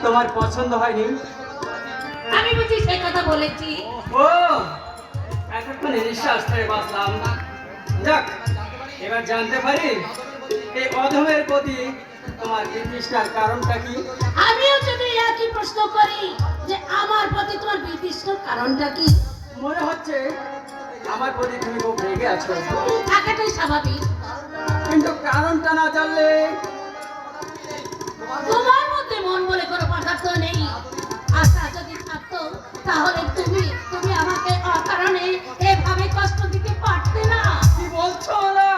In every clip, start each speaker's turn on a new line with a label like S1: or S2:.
S1: তোমার পছন্দ হয়নি?
S2: আমি বুঝি সেই কথা বলেছি?
S1: ও এতক্ষণে নিঃশ্বাস ছেড়ে বাঁচলাম। যাক, এবার জানতে পারি এই অধমের প্রতি তোমার বিতৃষ্ণার কারণটা কি?
S2: আমিও যদি একই প্রশ্ন করি যে আমার প্রতি তোমার বিতৃষ্ণার কারণটা কি?
S1: মনে হচ্ছে আমার প্রতি তুমি খুব রেগে আছো।
S2: থাকাটাই স্বাভাবিক।
S1: কিন্তু কারণটা না জানলে?
S2: তোমার মধ্যে মন বলে কোনো পদার্থ নেই। আশা যদি থাকতো তাহলে তুমি আমাকে অকারণে এভাবে কষ্ট দিতে পারতে না।
S1: কি বলছো না?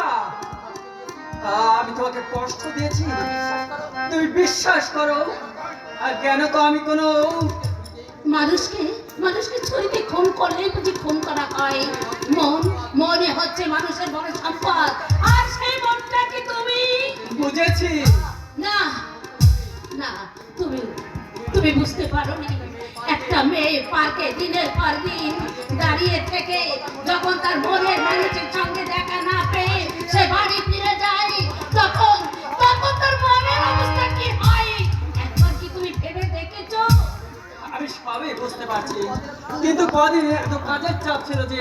S1: আমি তোমাকে কষ্ট দিয়েছি, তুমি বিশ্বাস করো? আর কেন তো আমি কোনো
S2: মানুষকে ছুরিতে খুন করলে বুঝি খুন করা হয়? মনে হচ্ছে মানুষের বড় সম্পদ, আর সেই মনটাকে তুমি
S1: বুঝেছি।
S2: না না, তুমি বুঝতে পারো না। একটা মেয়ে পার্কে দিনের পর দিন দাঁড়িয়ে থেকে যখন তার মনের মানুষের সঙ্গে দেখা না পেয়ে সে বাড়ি ফিরে যায়, তখন তার মনের অবস্থা কি হয় একবার কি তুমি ভেবে দেখেছো?
S1: আমি সবই বুঝতে পারছি, কিন্তু কদিন এত কাজের চাপ ছিল যে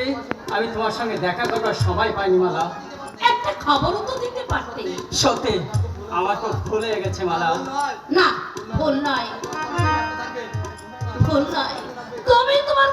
S1: আমি তোমার সঙ্গে দেখা করবার সময় পাইনি মালা।
S2: একটা খবরও তো দিতে পারতে।
S1: সত্যি আমার তো ভুল হয়ে গেছে মালা।
S2: না, ভুল নয়, তুমি তোমার